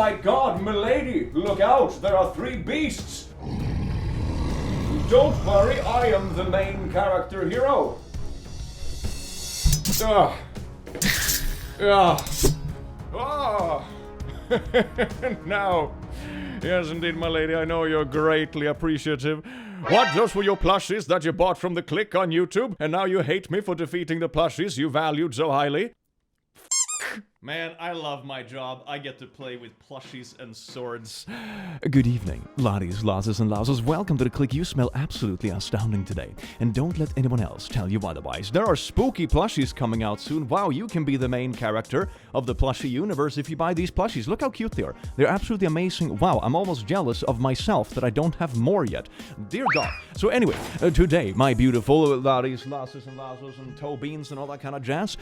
my god, milady, look out, there are 3 beasts! Don't worry, I am the main character hero. Now, yes indeed, my lady, I know you're greatly appreciative. What, those were your plushies that you bought from the click on YouTube, and now you hate me for defeating the plushies you valued so highly? Man, I love my job. I get to play with plushies and swords. Good evening, laddies, lasses, and louses. Welcome to the click. You smell absolutely astounding today. And don't let anyone else tell you otherwise. There are spooky plushies coming out soon. Wow, you can be the main character of the plushie universe if you buy these plushies. Look how cute they are. They're absolutely amazing. Wow, I'm almost jealous of myself that I don't have more yet. Dear God. So anyway, today, my beautiful laddies, lasses, and lasses, and toe beans, and all that kind of jazz.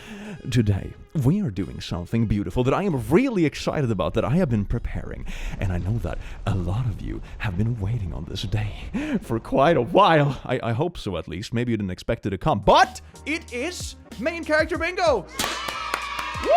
Today, we are doing something beautiful that I am really excited about, that I have been preparing. And I know that a lot of you have been waiting on this day for quite a while. I hope so, at least. Maybe you didn't expect it to come. But it is Main Character Bingo! Woo!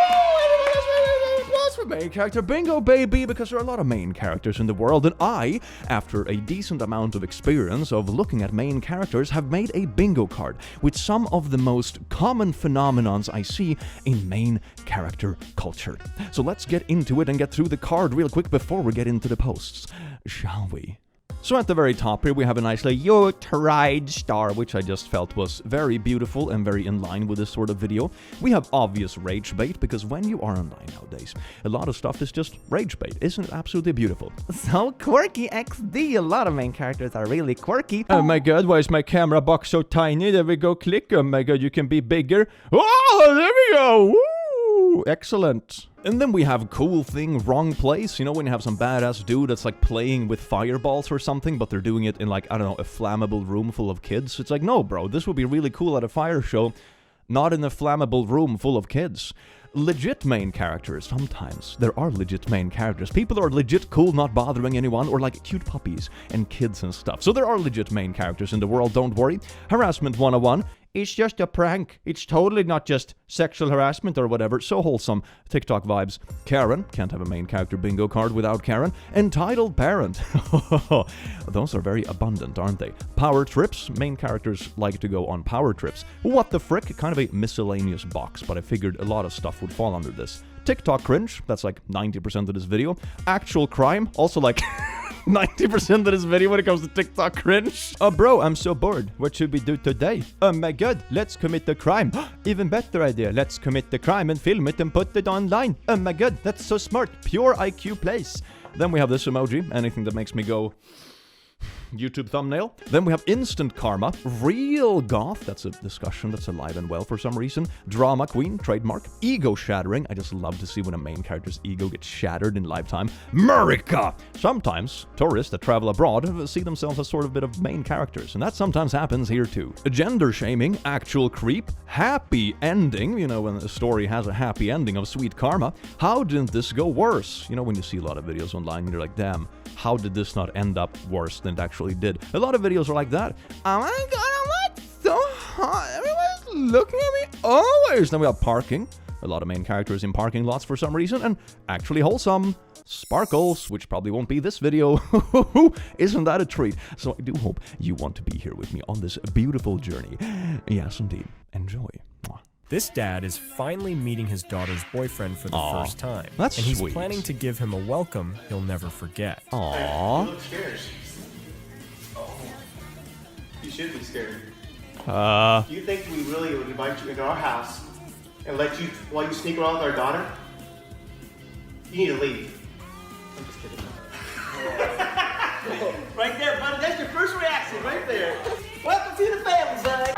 Everybody else, applause for Main Character Bingo, baby! Because there are a lot of main characters in the world, and I, after a decent amount of experience of looking at main characters, have made a bingo card with some of the most common phenomenons I see in main character culture. So let's get into it and get through the card real quick before we get into the posts, shall we? So at the very top here we have a nice like "You tried" star, which I just felt was very beautiful and very in line with this sort of video. We have obvious rage bait, because when you are online nowadays, a lot of stuff is just rage bait. Isn't it absolutely beautiful? So quirky XD, a lot of main characters are really quirky. Oh my god, why is my camera box so tiny? There we go, click. Oh my god, you can be bigger. Oh, there we go. Woo! Excellent. And then we have cool thing, wrong place. You know, when you have some badass dude that's like playing with fireballs or something, but they're doing it in like, I don't know, a flammable room full of kids. It's like, no, bro, this would be really cool at a fire show, not in a flammable room full of kids. Legit main characters. Sometimes there are legit main characters. People are legit cool, not bothering anyone, or like cute puppies and kids and stuff. So there are legit main characters in the world, don't worry. Harassment 101. It's just a prank. It's totally not just sexual harassment or whatever. So wholesome. TikTok vibes. Karen. Can't have a main character bingo card without Karen. Entitled parent. Those are very abundant, aren't they? Power trips. Main characters like to go on power trips. What the frick? Kind of a miscellaneous box, but I figured a lot of stuff would fall under this. TikTok cringe. That's like 90% of this video. Actual crime. Also like 90% of this video when it comes to TikTok cringe. Bro, I'm so bored. What should we do today? Oh my god, let's commit the crime. Even better idea. Let's commit the crime and film it and put it online. Oh my god, that's so smart. Pure IQ plays. Then we have this emoji. Anything that makes me go YouTube thumbnail. Then we have instant karma, real goth, that's a discussion that's alive and well for some reason. Drama queen, trademark. Ego shattering, I just love to see when a main character's ego gets shattered in lifetime. Murica! Sometimes tourists that travel abroad see themselves as sort of a bit of main characters, and that sometimes happens here too. Gender shaming, actual creep, happy ending, you know, when a story has a happy ending of sweet karma. How didn't this go worse? You know, when you see a lot of videos online and you're like, damn, how did this not end up worse than it actually did? A lot of videos are like that. Oh my god, I'm like so hot. Everyone's looking at me always. Then we have parking. A lot of main characters in parking lots for some reason. And actually wholesome. Sparkles, which probably won't be this video. Isn't that a treat? So I do hope you want to be here with me on this beautiful journey. Yes, indeed. Enjoy. Mwah. This dad is finally meeting his daughter's boyfriend for the first time. That's and he's sweet. planning to give him a welcome he'll never forget. Aww. You look scared. Oh. You should be scared. Do you think we really would invite you into our house and let you, while you sneak around with our daughter? You need to leave. I'm just kidding. Right there, buddy. That's your first reaction, right there. Welcome to the family, son.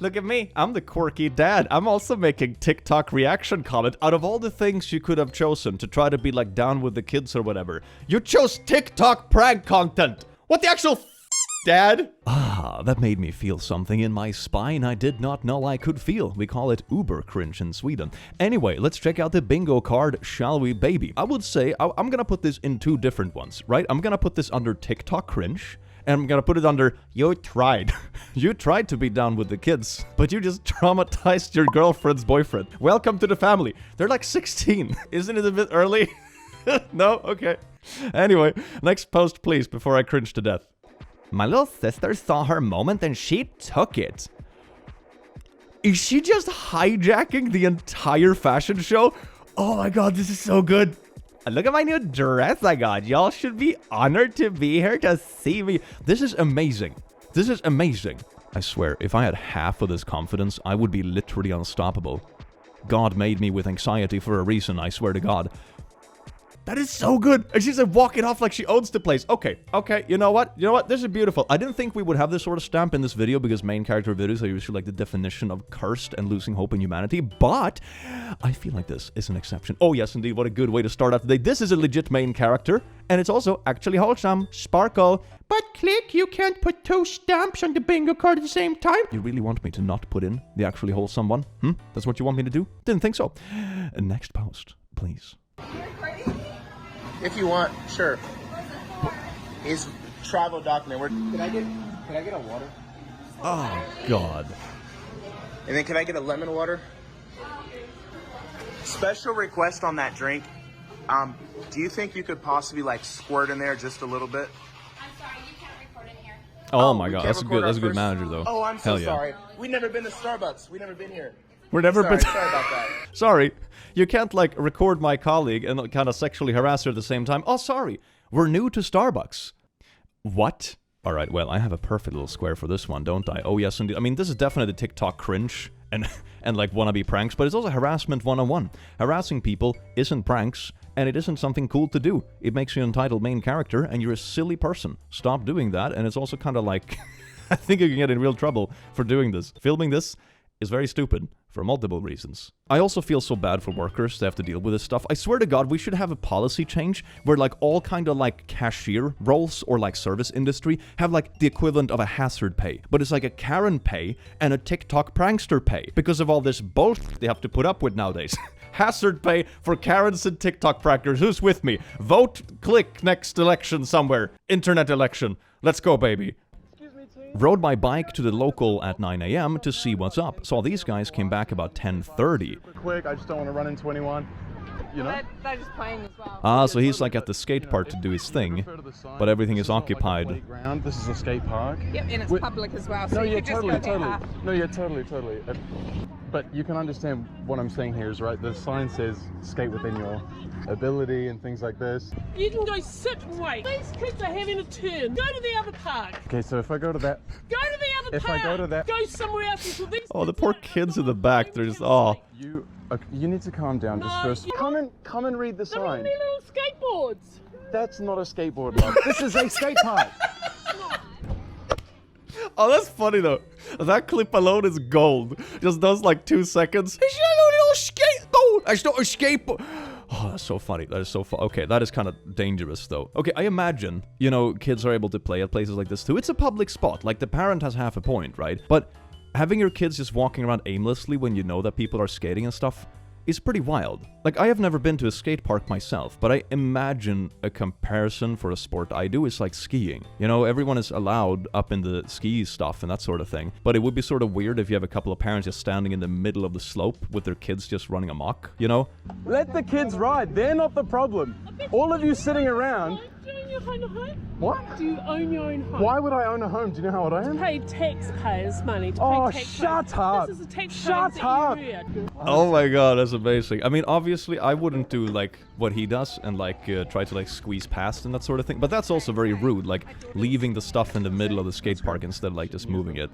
Look at me, I'm the quirky dad. I'm also making TikTok reaction comment. Out of all the things you could have chosen to try to be like down with the kids or whatever, you chose TikTok prank content. What the actual dad? Ah, that made me feel something in my spine I did not know I could feel. We call it Uber cringe in Sweden. Anyway, let's check out the bingo card, shall we, baby? I would say I'm gonna put this in two different ones, right? I'm gonna put this under TikTok cringe, and I'm gonna put it under "You tried." You tried to be down with the kids, but you just traumatized your girlfriend's boyfriend. Welcome to the family. They're like 16. Isn't it a bit early? No? Okay. Anyway, next post please, before I cringe to death. My little sister saw her moment and she took it. Is she just hijacking the entire fashion show? Oh my god, this is so good. Look at my new dress I got. Y'all should be honored to be here to see me. This is amazing. This is amazing. I swear, if I had half of this confidence, I would be literally unstoppable. God made me with anxiety for a reason, I swear to God. That is so good. And she's like walking off like she owns the place. Okay, you know what? This is beautiful. I didn't think we would have this sort of stamp in this video because main character videos are usually like the definition of cursed and losing hope in humanity. But I feel like this is an exception. Oh yes, indeed. What a good way to start out the day. This is a legit main character. And it's also actually wholesome. Sparkle. But click, you can't put 2 stamps on the bingo card at the same time. You really want me to not put in the actually wholesome one? That's what you want me to do? Didn't think so. Next post, please. If you want, sure. Is travel document. Can I get a water? Oh God. And then can I get a lemon water? Special request on that drink. Do you think you could possibly like squirt in there just a little bit? I'm sorry, you can't record in here. Oh my god, that's a good manager though. Oh, I'm so Hell yeah. sorry. We've never been to Starbucks. We've never been here. We're never Sorry about that. Sorry, you can't like record my colleague and kind of sexually harass her at the same time. Oh, sorry, we're new to Starbucks. What? All right, well, I have a perfect little square for this one, don't I? Oh yes, indeed. I mean, this is definitely the TikTok cringe and like wannabe pranks, but it's also harassment 101. Harassing people isn't pranks, and it isn't something cool to do. It makes you an entitled main character, and you're a silly person. Stop doing that, and it's also kind of like, I think you can get in real trouble for doing this. Filming this is very stupid for multiple reasons. I also feel so bad for workers to have to deal with this stuff. I swear to God, we should have a policy change where like all kind of like cashier roles or like service industry have like the equivalent of a hazard pay. But it's like a Karen pay and a TikTok prankster pay because of all this bullshit they have to put up with nowadays. Hazard pay for Karens and TikTok pranksters. Who's with me? Vote, click next election somewhere. Internet election. Let's go, baby. Rode my bike to the local at 9 a.m. to see what's up. Saw these guys came back about 10:30. Quick, I just don't want to run into anyone. You know? They're just playing as well. Ah, so he's like at the skate park to do his thing, but everything is occupied. This is a skate park. Yep, and it's public as well, so you could just go there half. No, yeah, totally. But you can understand what I'm saying here is, right, the sign says skate within your ability and things like this. You can go sit and wait. These kids are having a turn. Go to the other park. Okay, so if I go to that... Go to the other park. If I go to that... Go somewhere else until these... Oh, the poor kids in the back, they're just, oh. You need to calm down just first. Come and read the They're sign. on their little skateboards. That's not a skateboard, love. This is a skate park. Oh, that's funny though. That clip alone is gold. Just does like 2 seconds. It's not a skateboard. Oh, that's so funny. That is so fun. Okay, that is kind of dangerous though. Okay, I imagine, you know, kids are able to play at places like this too. It's a public spot. Like the parent has half a point, right? But having your kids just walking around aimlessly when you know that people are skating and stuff is pretty wild. Like, I have never been to a skate park myself, but I imagine a comparison for a sport I do is like skiing. You know, everyone is allowed up in the ski stuff and that sort of thing, but it would be sort of weird if you have a couple of parents just standing in the middle of the slope with their kids just running amok, you know? Let the kids ride. They're not the problem. All of you sitting around... Do you own your own home? What? Do you own your own home? Why would I own a home? Do you know how old I am? Pay taxpayers money to Oh, pay tax shut money. up. This is a taxpayers Shut that up. you heard. Oh my god, that's amazing. I mean, obviously, I wouldn't do like what he does and like try to like squeeze past and that sort of thing, but that's also very rude, like leaving the stuff in the middle of the skate park instead of like just moving it.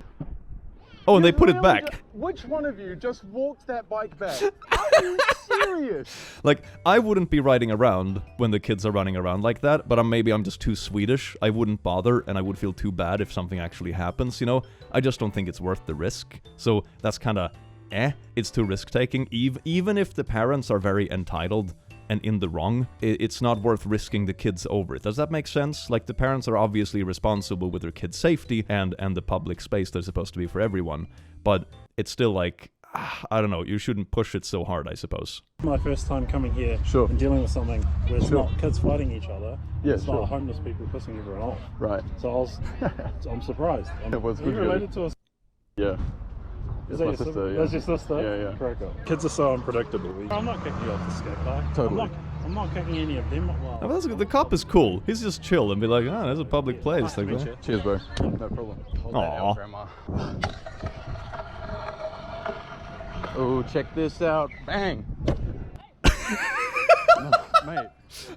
Oh, and they put it back. Which one of you just walked that bike back? Are you serious? Like, I wouldn't be riding around when the kids are running around like that, but maybe I'm just too Swedish. I wouldn't bother, and I would feel too bad if something actually happens, you know? I just don't think it's worth the risk. So that's kind of, it's too risk-taking. Even if the parents are very entitled and in the wrong, it's not worth risking the kids over it. Does that make sense? Like, the parents are obviously responsible with their kids' safety and the public space they're supposed to be for everyone. But it's still like, I don't know, you shouldn't push it so hard, I suppose. My first time coming here Sure. and dealing with something where it's Sure. not kids fighting each other. Yeah, it's sure. not homeless people pissing everyone off. Right. So I'm surprised. It was Are you good, related to us? Yeah. Is That's that my your sister, yeah. That's your sister? Yeah, yeah. Crack up. Kids are so unpredictable. I'm not kicking you off the skate park. Totally. I'm not kicking any of them. Well, Oh, that's, the cop is cool. He's just chill and be like, ah, there's a public place. Nice to Like meet that. you. Cheers, bro. No problem. Hold that Aw. out, Grandma. Oh, check this out. Bang. Oh, mate.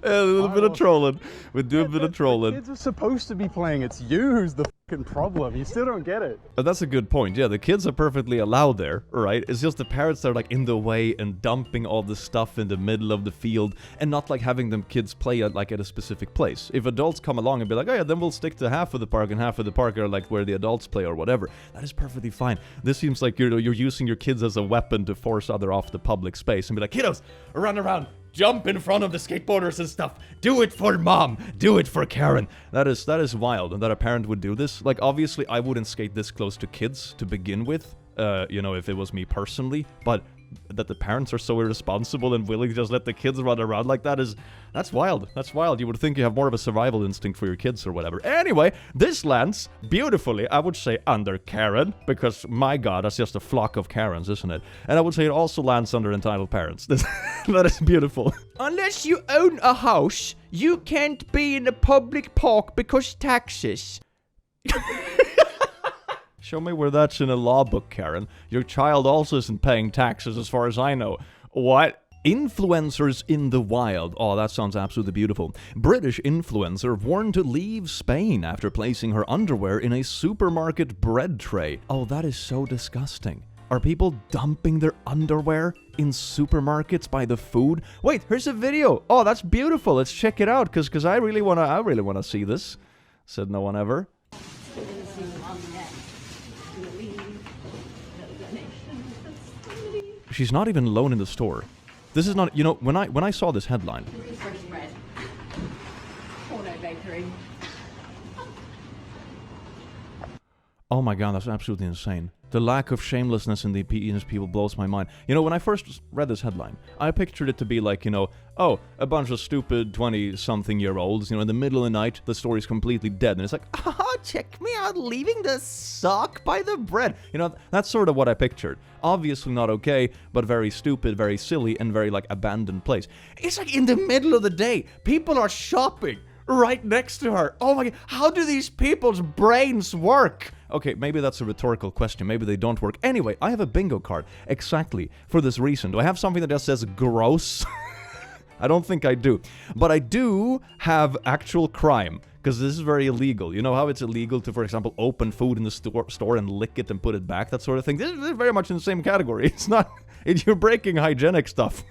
Yeah, a little bit of trolling. We do a bit of trolling. Kids are supposed to be playing. It's you who's the fucking problem. You still don't get it. That's a good point. Yeah, the kids are perfectly allowed there, right? It's just the parents that are like in the way and dumping all the stuff in the middle of the field and not like having them kids play at like at a specific place. If adults come along and be like, oh yeah, then we'll stick to half of the park and half of the park are like where the adults play or whatever. That is perfectly fine. This seems like you're using your kids as a weapon to force other off the public space and be like, kiddos, run around. Jump in front of the skateboarders and stuff. Do it for mom. Do it for Karen. That is wild, and that a parent would do this. Like, obviously, I wouldn't skate this close to kids to begin with, you know, if it was me personally, but that the parents are so irresponsible and willing to just let the kids run around like that that's wild. That's wild. You would think you have more of a survival instinct for your kids or whatever. Anyway, this lands beautifully, I would say, under Karen, because my god, that's just a flock of Karens, isn't it? And I would say it also lands under entitled parents. That is beautiful. Unless you own a house, you can't be in a public park because taxes. Show me where that's in a law book, Karen. Your child also isn't paying taxes as far as I know. What? Influencers in the wild. Oh, that sounds absolutely beautiful. British influencer warned to leave Spain after placing her underwear in a supermarket bread tray. Oh, that is so disgusting. Are people dumping their underwear in supermarkets by the food? Wait, here's a video. Oh, that's beautiful. Let's check it out, cause I really wanna see this. Said no one ever. She's not even alone in the store. This is not, you know, when I saw this headline. Oh my god, that's absolutely insane. The lack of shamelessness in the penis people blows my mind. You know, when I first read this headline, I pictured it to be like, you know, oh, a bunch of stupid 20-something-year-olds, you know, in the middle of the night, the story's completely dead, and it's like, ah, check me out, leaving the sock by the bread. You know, that's sort of what I pictured. Obviously not okay, but very stupid, very silly, and very, like, abandoned place. It's like in the middle of the day, people are shopping right next to her. Oh my god, how do these people's brains work? Okay, maybe that's a rhetorical question. Maybe they don't work. Anyway, I have a bingo card exactly for this reason. Do I have something that just says gross? I don't think I do. But I do have actual crime, because this is very illegal. You know how it's illegal to, for example, open food in the store and lick it and put it back, that sort of thing? This is very much in the same category. It's not... You're breaking hygienic stuff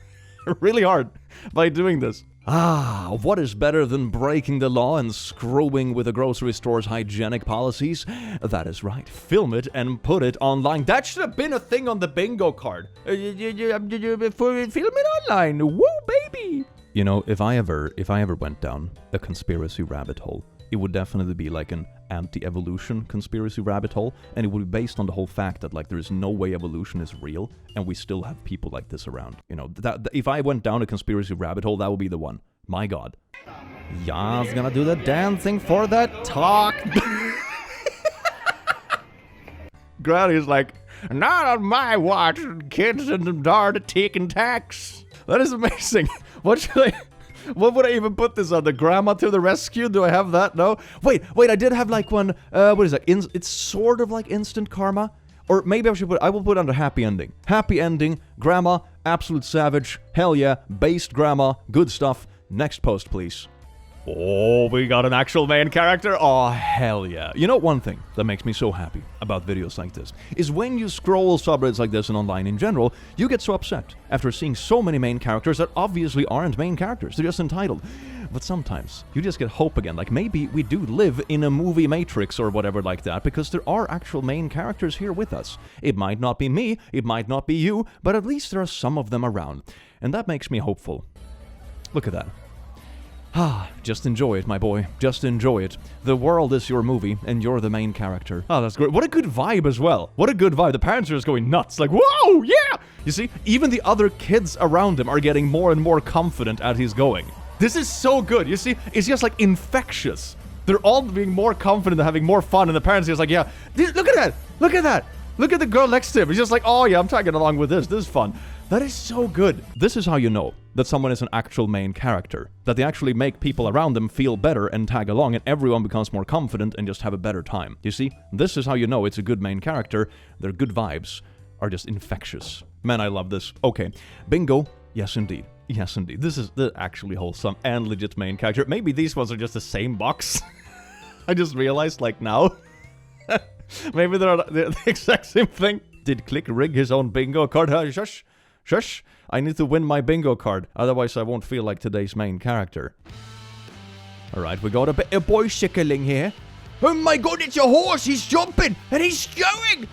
really hard by doing this. Ah, what is better than breaking the law and screwing with a grocery store's hygienic policies? That is right. Film it and put it online. That should have been a thing on the bingo card. Film it online. Woo, baby! You know, if I ever went down a conspiracy rabbit hole, it would definitely be like an anti-evolution conspiracy rabbit hole, and it would be based on the whole fact that, like, there is no way evolution is real, and we still have people like this around. You know, that if I went down a conspiracy rabbit hole, that would be the one. My god. Ya's gonna do the dancing for that talk. Granny's like, not on my watch, kids in the dark taking tax. That is amazing. What would I even put this on? The grandma to the rescue? Do I have that? No? Wait, I did have like one, what is that? It's sort of like instant karma. Or maybe I will put under happy ending. Happy ending, grandma, absolute savage, hell yeah, based grandma, good stuff. Next post, please. Oh, we got an actual main character? Oh, hell yeah. You know, one thing that makes me so happy about videos like this is when you scroll subreddits like this and online in general, you get so upset after seeing so many main characters that obviously aren't main characters. They're just entitled. But sometimes you just get hope again. Like, maybe we do live in a movie matrix or whatever like that, because there are actual main characters here with us. It might not be me, it might not be you, but at least there are some of them around. And that makes me hopeful. Look at that. Just enjoy it, my boy. Just enjoy it. The world is your movie, and you're the main character. Oh, that's great. What a good vibe as well. What a good vibe. The parents are just going nuts. Like, whoa, yeah! You see, even the other kids around him are getting more and more confident as he's going. This is so good. You see, it's just like infectious. They're all being more confident and having more fun, and the parents are just like, yeah, look at that! Look at that! Look at the girl next to him. He's just like, oh yeah, I'm tagging along with this. This is fun. That is so good. This is how you know that someone is an actual main character. That they actually make people around them feel better and tag along, and everyone becomes more confident and just have a better time. You see? This is how you know it's a good main character. Their good vibes are just infectious. Man, I love this. Okay. Bingo. Yes, indeed. Yes, indeed. This is the actually wholesome and legit main character. Maybe these ones are just the same box. I just realized, like, now. Maybe they're the exact same thing. Did Click rig his own bingo card? Shush. Shush. I need to win my bingo card. Otherwise, I won't feel like today's main character. Alright, we got a bit of bicycling here. Oh my god, it's a horse! He's jumping! And he's going!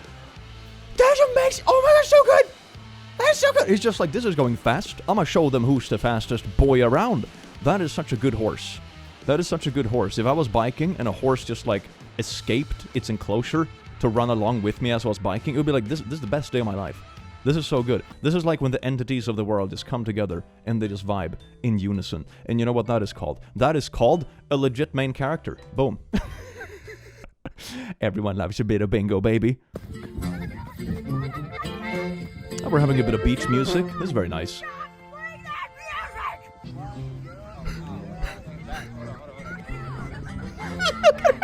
That's amazing! Oh my god, so good! That's so good! He's just like, this is going fast. I'm gonna show them who's the fastest boy around. That is such a good horse. That is such a good horse. If I was biking and a horse just like escaped its enclosure to run along with me as I was biking, it would be like, this is the best day of my life. This is so good. This is like when the entities of the world just come together and they just vibe in unison. And you know what that is called? That is called a legit main character. Boom. Everyone loves a bit of bingo, baby. Oh, we're having a bit of beach music. This is very nice.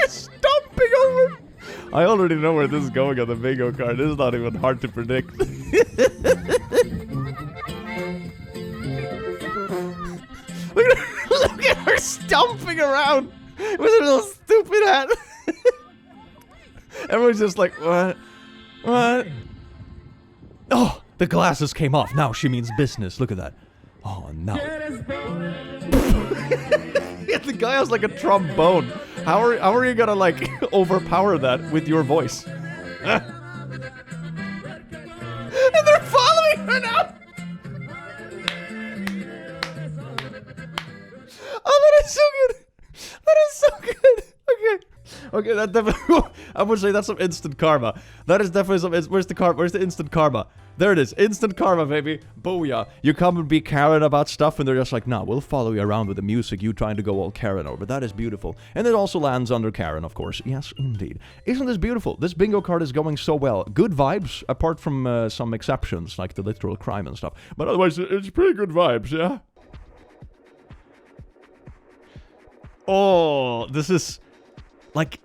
Stomping over. I already know where this is going on the bingo card. This is not even hard to predict. Look at her stomping around with her little stupid hat. Everyone's just like, what? What? Oh, the glasses came off. Now she means business. Look at that. Oh, no. Yeah, the guy has like a trombone. How are you gonna like overpower that with your voice? And they're following her now. Oh, that is so good. That is so good. Okay, that definitely. I would say that's some instant karma. That is definitely some. Where's the karma? Where's the instant karma? There it is. Instant karma, baby. Booyah. You come and be Karen about stuff, and they're just like, nah, we'll follow you around with the music. You trying to go all Karen over. That is beautiful. And it also lands under Karen, of course. Yes, indeed. Isn't this beautiful? This bingo card is going so well. Good vibes, apart from some exceptions, like the literal crime and stuff. But otherwise, it's pretty good vibes, yeah? Oh, this is... like...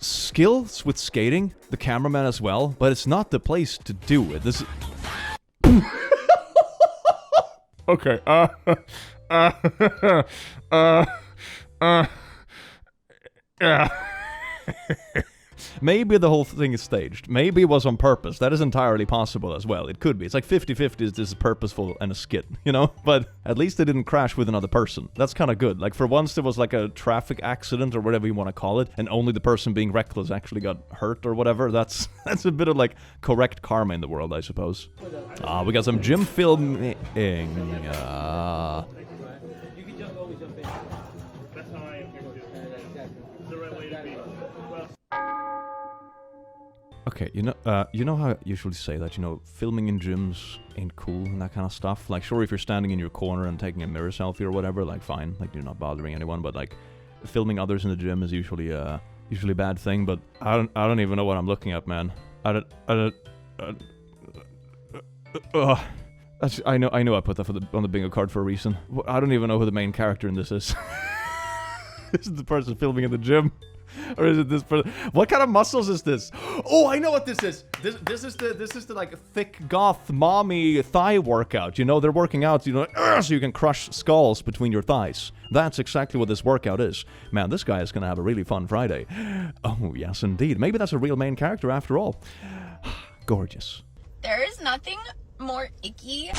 skills with skating, the cameraman as well, but it's not the place to do it. This is... Okay, yeah. Maybe the whole thing is staged. Maybe it was on purpose. That is entirely possible as well. It could be. It's like 50-50 is this is purposeful and a skit, you know? But at least they didn't crash with another person. That's kind of good. Like for once there was like a traffic accident or whatever you want to call it, and only the person being reckless actually got hurt or whatever. That's a bit of like correct karma in the world, I suppose. We got some gym filming. Okay, you know how I usually say that, you know, filming in gyms ain't cool and that kind of stuff? Like, sure, if you're standing in your corner and taking a mirror selfie or whatever, like, fine, like, you're not bothering anyone, but, like, filming others in the gym is usually a bad thing, but I don't even know what I'm looking at, man. I know I put that on the bingo card for a reason. I don't even know who the main character in this is. This is the person filming in the gym. Or is it this person? What kind of muscles is this? Oh, I know what this is. This is the like thick goth mommy thigh workout. You know, they're working out, you know, so you can crush skulls between your thighs. That's exactly what this workout is. Man, this guy is gonna have a really fun Friday. Oh, yes, indeed. Maybe that's a real main character after all. Gorgeous. There is nothing more icky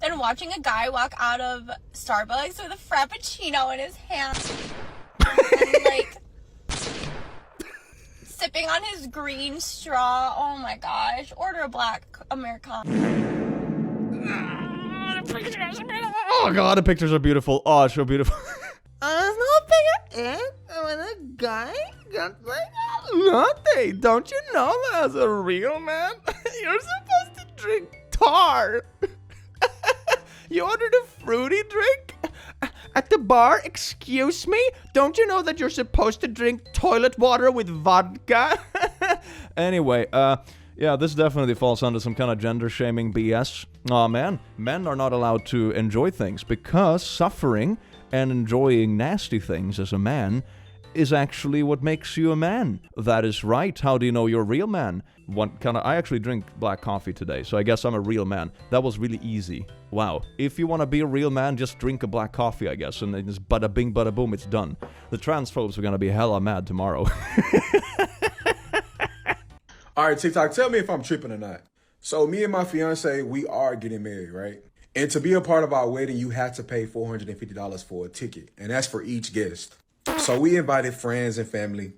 than watching a guy walk out of Starbucks with a Frappuccino in his hand. And, like, sipping on his green straw. Oh my gosh. Order a black Americano. Oh god, the pictures are beautiful. Oh, it's so beautiful. When a guy got like latte, don't you know that as a real man, you're supposed to drink tar? You ordered a fruity drink? At the bar, excuse me? Don't you know that you're supposed to drink toilet water with vodka? Anyway, yeah, this definitely falls under some kind of gender-shaming BS. Aw, man, men are not allowed to enjoy things because suffering and enjoying nasty things as a man is actually what makes you a man. That is right. How do you know you're a real man? I actually drink black coffee today, so I guess I'm a real man. That was really easy. Wow. If you want to be a real man, just drink a black coffee, I guess, and it's bada bing, bada boom, it's done. The transphobes are gonna be hella mad tomorrow. All right, TikTok, tell me if I'm tripping or not. So me and my fiance, we are getting married, right? And to be a part of our wedding, you had to pay $450 for a ticket, and that's for each guest. So we invited friends and family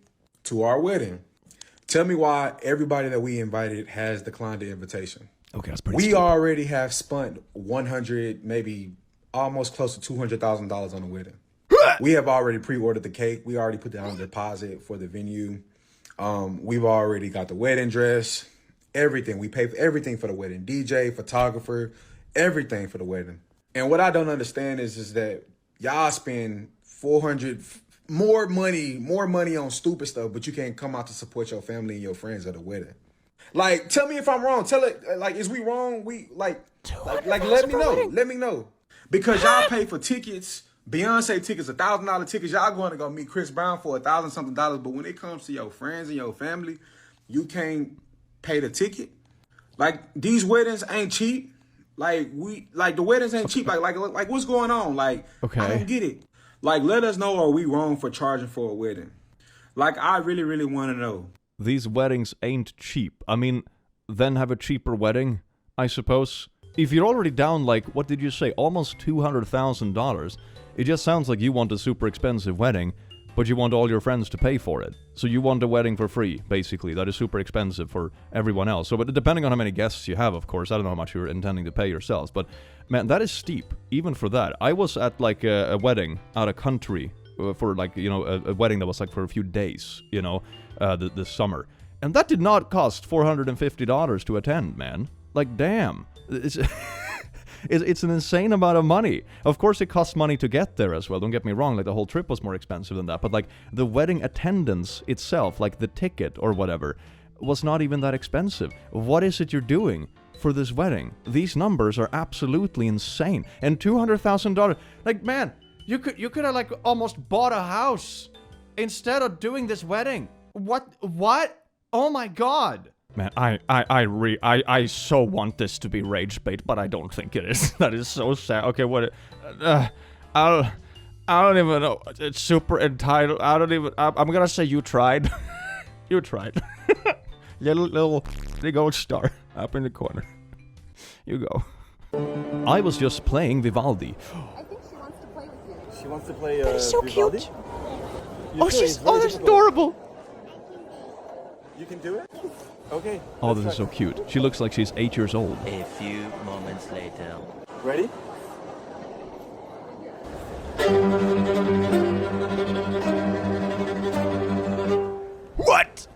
to our wedding. Tell me why everybody that we invited has declined the invitation. Okay, that's pretty We stupid. already have spent $100, maybe almost close to $200,000 on the wedding. We have already pre-ordered the cake. We already put down a deposit for the venue. We've already got the wedding dress, everything. We paid for everything for the wedding. DJ, photographer, everything for the wedding. And what I don't understand is that y'all spend more money on stupid stuff, but you can't come out to support your family and your friends at a wedding. Like, tell me if I'm wrong. Tell it, like, is we wrong? Like, let me know. Because y'all pay for tickets, Beyonce tickets, $1,000 tickets. Y'all going to go meet Chris Brown for $1,000 something. But when it comes to your friends and your family, you can't pay the ticket. Like, these weddings ain't cheap. The weddings ain't cheap. Like what's going on? Like, okay. I don't get it. Like, let us know, are we wrong for charging for a wedding? Like, I really, really want to know. These weddings ain't cheap. I mean, then have a cheaper wedding, I suppose. If you're already down, like, what did you say, almost $200,000, it just sounds like you want a super expensive wedding, but you want all your friends to pay for it. So you want a wedding for free, basically. That is super expensive for everyone else. So, but depending on how many guests you have, of course, I don't know how much you're intending to pay yourselves, but man, that is steep, even for that. I was at, like, a wedding out of country for, like, you know, a wedding that was, like, for a few days, you know, this summer. And that did not cost $450 to attend, man. Like, damn. It's an insane amount of money. Of course, it costs money to get there as well. Don't get me wrong, like, the whole trip was more expensive than that. But, like, the wedding attendance itself, like the ticket or whatever, was not even that expensive. What is it you're doing for this wedding? These numbers are absolutely insane. And $200,000, like, man, you could have, like, almost bought a house instead of doing this wedding. What? Oh my god. Man, I so want this to be rage bait, but I don't think it is. That is so sad. Okay, what? I don't even know. It's super entitled. I'm gonna say you tried. You tried. little gold star up in the corner. You go. I was just playing Vivaldi. I think she wants to play with you. She wants to play. That is so Vivaldi? cute. Oh, that's adorable. You can do it. Okay. Oh, this is so cute. She looks like she's 8 years old. A few moments later. Ready? What?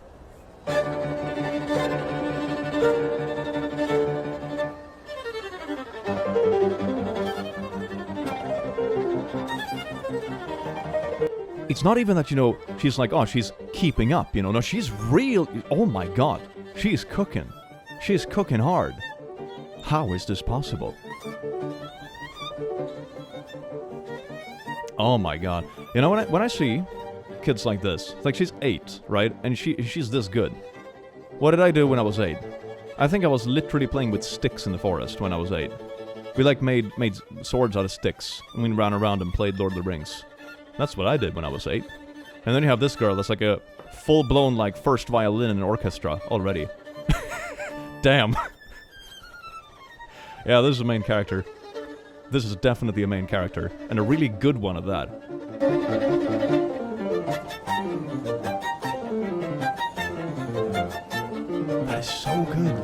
It's not even that, you know, she's like, oh, she's keeping up, you know. No, she's real. Oh my god. She's cooking. She's cooking hard. How is this possible? Oh my god. You know, when I see kids like this, it's like she's 8, right? And she's this good. What did I do when I was 8? I think I was literally playing with sticks in the forest when I was 8. We like made swords out of sticks. And we ran around and played Lord of the Rings. That's what I did when I was 8. And then you have this girl that's like a full-blown, like, first violin in an orchestra already. Damn. Yeah, this is the main character. This is definitely a main character. And a really good one at that. That is so good.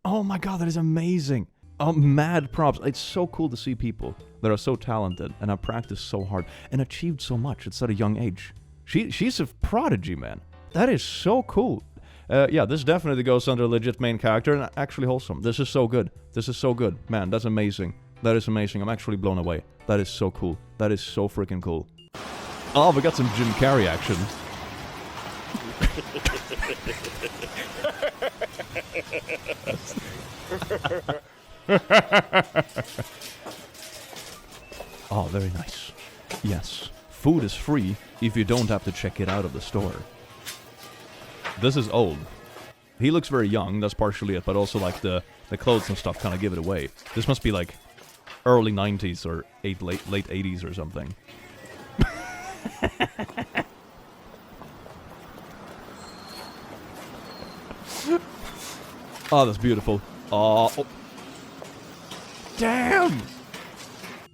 Oh my god, that is amazing. Oh, mad props. It's so cool to see people that are so talented and have practiced so hard and achieved so much at such a young age. She's a prodigy, man. That is so cool. Yeah, this definitely goes under legit main character and actually Wholesome. This is so good. This is so good. Man, that's amazing. That is amazing. I'm actually blown away. That is so cool. That is so freaking cool. Oh, we got some Jim Carrey action. Oh, very nice. Yes. Food is free if you don't have to check it out of the store. This is old. He looks very young, that's partially it, but also like the clothes and stuff kind of give it away. This must be like early 90s or late 80s or something. Oh, that's beautiful. Oh. Damn!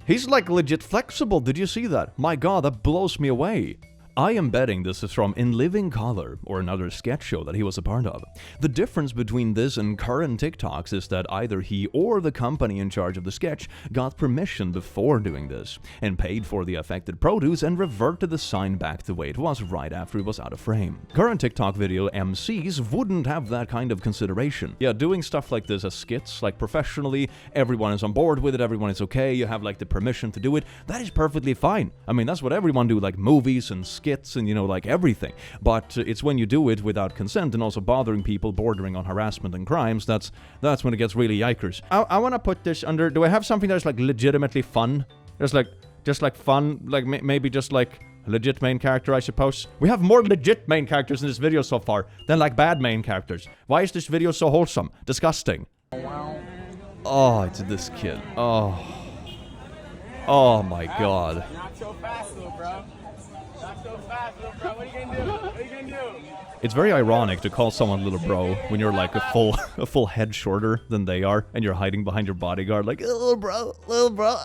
He's like legit flexible, did you see that? My god, that blows me away. I am betting this is from In Living Color, or another sketch show that he was a part of. The difference between this and current TikToks is that either he or the company in charge of the sketch got permission before doing this, and paid for the affected produce and reverted the sign back the way it was right after it was out of frame. Current TikTok video MCs wouldn't have that kind of consideration. Yeah, doing stuff like this as skits, like professionally, everyone is on board with it, everyone is okay, you have like the permission to do it, that is perfectly fine. I mean, that's what everyone do, like movies and skits and, you know, like everything. But it's when you do it without consent and also bothering people, bordering on harassment and crimes, that's when it gets really yikers. I want to put this under, do I have something that's like legitimately fun? Just like fun, like maybe just like legit main character, I suppose. We have more legit main characters in this video so far than like bad main characters. Why is this video so wholesome? Disgusting. Oh, it's this kid. Oh my god. Not so fast, little bro. Not so fast, little bro. What are you gonna do? What are you gonna do? It's very ironic to call someone little bro when you're like a full head shorter than they are, and you're hiding behind your bodyguard like, little bro, little bro.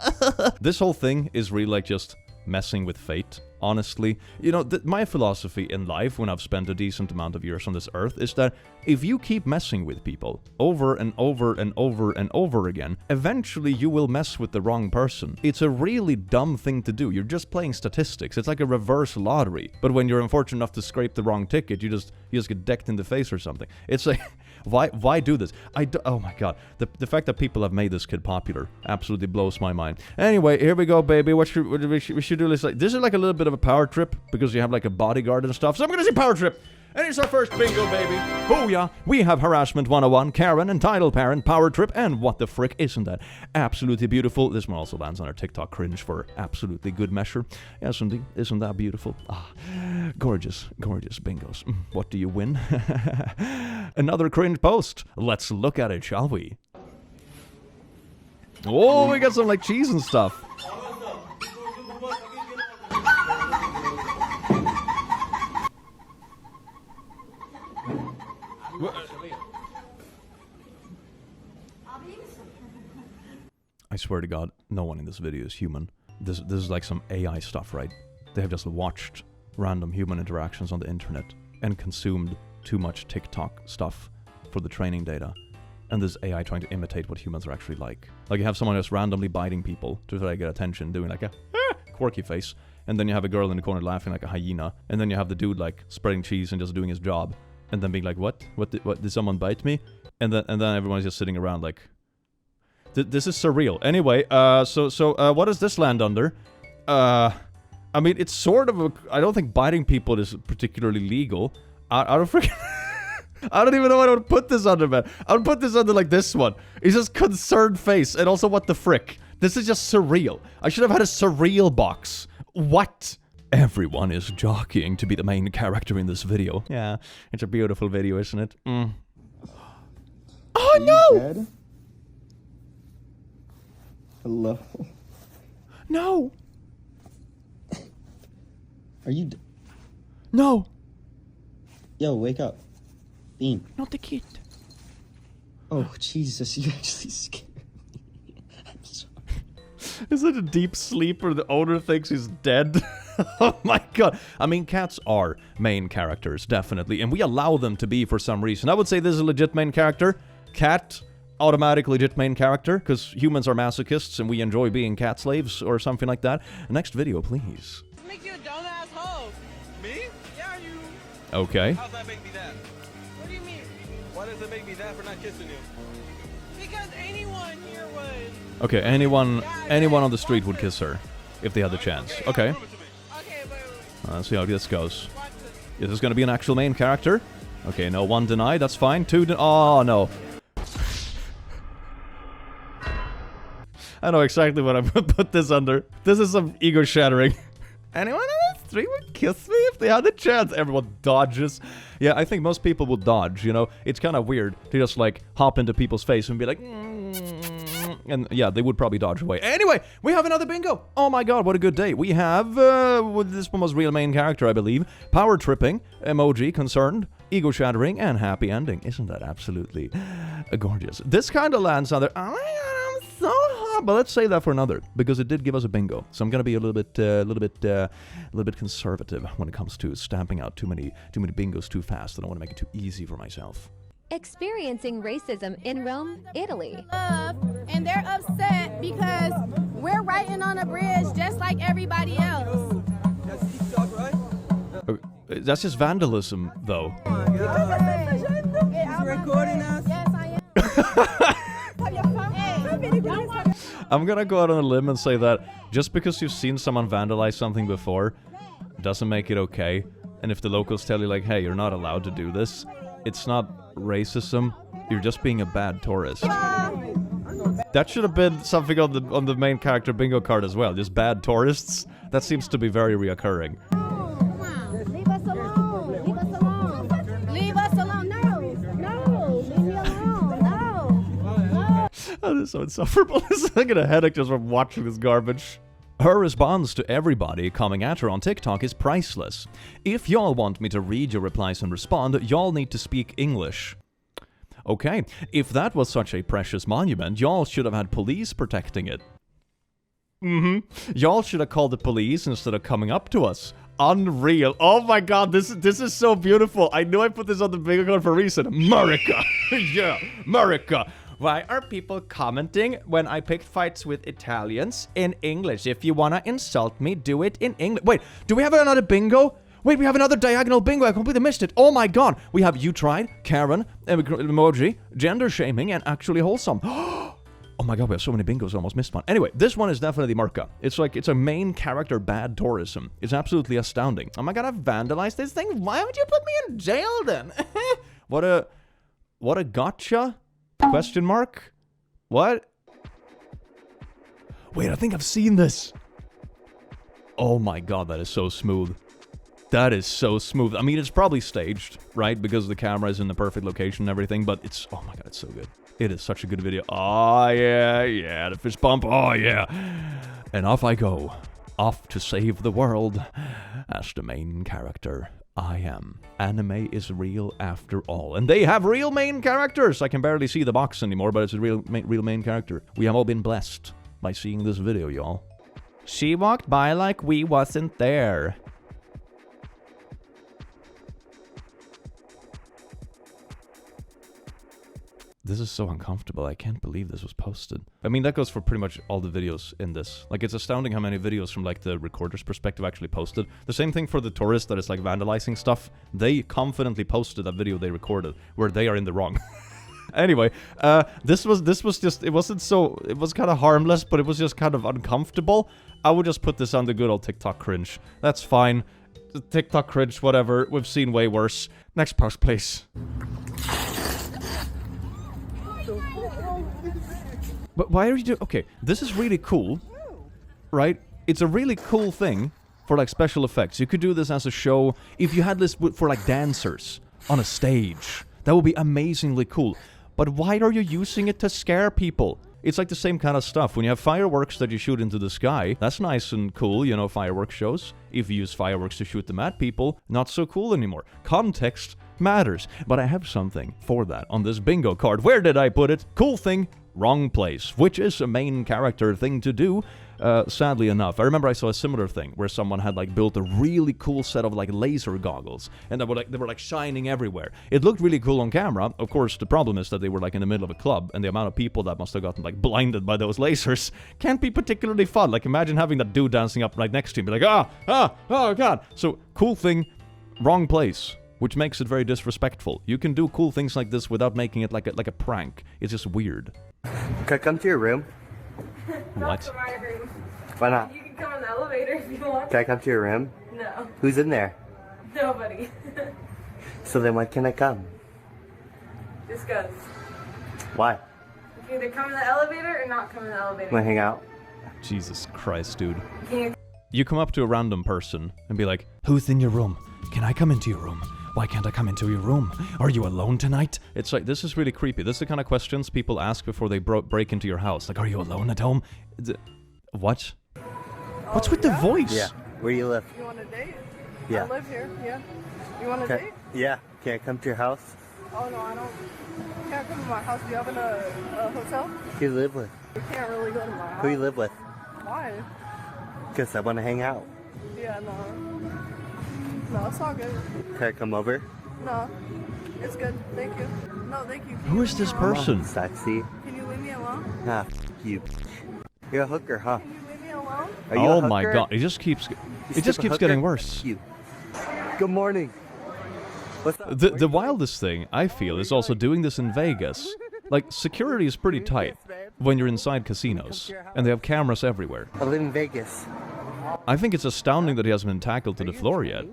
This whole thing is really like just messing with fate, honestly. You know, my philosophy in life, when I've spent a decent amount of years on this earth, is that if you keep messing with people over and over and over and over again, eventually you will mess with the wrong person. It's a really dumb thing to do. You're just playing statistics. It's like a reverse lottery. But when you're unfortunate enough to scrape the wrong ticket, you just get decked in the face or something. It's like, why do this? Oh my god. The fact that people have made this kid popular absolutely blows my mind. Anyway, here we go, baby. We should do this. Like, this is like a little bit of a power trip because you have like a bodyguard and stuff. So I'm gonna say power trip. And it's our first bingo, baby. Booyah! We have Harassment 101, Karen, Entitled Parent, Power Trip, and What the Frick, isn't that absolutely beautiful? This one also lands on our TikTok Cringe for absolutely good measure. Yes, indeed. Isn't that beautiful? Ah, gorgeous, gorgeous bingos. What do you win? Another Cringe post. Let's look at it, shall we? Oh, we got some like cheese and stuff. I swear to God, no one in this video is human. This is like some AI stuff, right? They have just watched random human interactions on the internet and consumed too much TikTok stuff for the training data. And this AI trying to imitate what humans are actually like. Like you have someone just randomly biting people to try to get attention, doing like a quirky face. And then you have a girl in the corner laughing like a hyena. And then you have the dude like spreading cheese and just doing his job. And then being like, what did someone bite me? And then everyone's just sitting around like, this is surreal. Anyway, so what does this land under? I mean, it's sort of a, I don't think biting people is particularly legal. I don't freaking, I don't even know what I would put this under, man. I would put this under like this one. It's just concerned face, and also what the frick. This is just surreal. I should have had a surreal box. What? Everyone is jockeying to be the main character in this video. Yeah, it's a beautiful video, isn't it? Oh no! Dead? Hello? No! Are you No! Yo, wake up. Bean. Not the kid. Oh, Jesus, you actually scared me. I'm sorry. Is it a deep sleep or the owner thinks he's dead? Oh my god. I mean, cats are main characters, definitely, and we allow them to be for some reason. I would say this is a legit main character. Cat automatic legit main character, because humans are masochists and we enjoy being cat slaves or something like that. Next video, please. Make you a dumbass hoe. Me? Yeah, you. Okay. How's that make me that? What do you mean? Why does it make me that for not kissing you? Because anyone here would. Okay, anyone on the street would kiss her if they had the chance. Okay. Let's see how this goes. Is this gonna be an actual main character? Okay, no, 1 denied, that's fine. 2 oh, no. I know exactly what I would put this under. This is some ego shattering. Anyone on the street would kiss me if they had the chance. Everyone dodges. Yeah, I think most people would dodge, you know? It's kind of weird to just, like, hop into people's face and be like... And, yeah, they would probably dodge away. Anyway, we have another bingo! Oh my god, what a good day. We have, this one was real main character, I believe. Power tripping, emoji, concerned, ego shattering, and happy ending. Isn't that absolutely gorgeous? This kind of lands on there. Oh my god, I'm so hot! But let's save that for another, because it did give us a bingo. So I'm gonna be a little bit conservative when it comes to stamping out too many bingos too fast. I don't want to make it too easy for myself. Experiencing racism in Rome, Italy. And they're upset because we're writing on a bridge just like everybody else. That's just vandalism, though. Recording us? Yes, I am. I'm gonna go out on a limb and say that just because you've seen someone vandalize something before doesn't make it okay. And if the locals tell you, like, hey, you're not allowed to do this, it's not racism. You're just being a bad tourist. That should have been something on the main character bingo card as well. Just bad tourists. That seems to be very reoccurring. Leave us alone. Leave us alone. Leave us alone. No. Leave me alone. No. Oh, this is so insufferable. I get a headache just from watching this garbage. Her response to everybody coming at her on TikTok is priceless. If y'all want me to read your replies and respond, y'all need to speak English. Okay, if that was such a precious monument, y'all should have had police protecting it. Y'all should have called the police instead of coming up to us. Unreal. Oh my god, this is so beautiful. I knew I put this on the bingo card for a reason. America. Yeah, America. Why are people commenting when I picked fights with Italians in English? If you wanna insult me, do it in English. Wait, do we have another bingo? Wait, we have another diagonal bingo. I completely missed it. Oh my god. We have you tried, Karen, emoji, gender shaming, and actually wholesome. Oh my god, we have so many bingos, I almost missed one. Anyway, this one is definitely Marka. It's like, it's a main character bad tourism. It's absolutely astounding. Am I gonna vandalize this thing? Why would you put me in jail then? What a gotcha? Question mark? What? Wait, I think I've seen this. Oh my god, that is so smooth. That is so smooth. I mean, it's probably staged, right? Because the camera is in the perfect location and everything, but it's, oh my god, it's so good. It is such a good video. Oh yeah, the fist bump, oh yeah. And off I go. Off to save the world as the main character. I am. Anime is real after all. And they have real main characters! I can barely see the box anymore, but it's a real main character. We have all been blessed by seeing this video, y'all. She walked by like we wasn't there. This is so uncomfortable. I can't believe this was posted. I mean, that goes for pretty much all the videos in this. Like, it's astounding how many videos from, like, the recorder's perspective actually posted. The same thing for the tourist that is, like, vandalizing stuff. They confidently posted that video they recorded, where they are in the wrong. Anyway, this was just, it was kind of harmless, but it was just kind of uncomfortable. I would just put this on the good old TikTok cringe. That's fine. TikTok cringe, whatever. We've seen way worse. Next post, please. But why are you doing... Okay, this is really cool, right? It's a really cool thing for, like, special effects. You could do this as a show. If you had this for, like, dancers on a stage, that would be amazingly cool. But why are you using it to scare people? It's like the same kind of stuff. When you have fireworks that you shoot into the sky, that's nice and cool, you know, fireworks shows. If you use fireworks to shoot them at people, not so cool anymore. Context matters. But I have something for that on this bingo card. Where did I put it? Cool thing, wrong place. Which is a main character thing to do. sadly enough. I remember I saw a similar thing where someone had like built a really cool set of like laser goggles, and they were like shining everywhere. It looked really cool on camera. Of course, the problem is that they were like in the middle of a club, and the amount of people that must have gotten like blinded by those lasers can't be particularly fun. Like imagine having that dude dancing up right next to you and be like, oh god. So cool thing, wrong place, which makes it very disrespectful. You can do cool things like this without making it like a prank. It's just weird. Can I come to your room? What? To my room. Why not? You can come in the elevator if you want. Can I come to your room? No. Who's in there? Nobody. So then when can I come? Just goes. Why? You can either come in the elevator or not come in the elevator. Wanna hang out? Jesus Christ, dude. Can You come up to a random person and be like, who's in your room? Can I come into your room? Why can't I come into your room? Are you alone tonight? It's like, this is really creepy. This is the kind of questions people ask before they break into your house. Like, are you alone at home? What? What's with the voice? Yeah. Where do you live? You want a date? Yeah. I live here, yeah. You want a Okay. date? Yeah. Can I come to your house? Oh no, I don't. You can't come to my house. Do you have a hotel? Who you live with? You can't really go to my house. Who you live with? Why? Because I want to hang out. Yeah, no. No, it's all good. Can I come over? No, it's good. Thank you. No, thank you. Who is this person? Sexy. Can you leave me alone? Ah, you. You're a hooker, huh? Can you leave me alone? Are you a Oh hooker? my god, it just keeps getting worse. You. Good morning. What's up? The wildest thing, I feel, is also doing this in Vegas. Like, security is pretty tight when you're inside casinos, and they have cameras everywhere. I live in Vegas. I think it's astounding that he hasn't been tackled to the floor yet.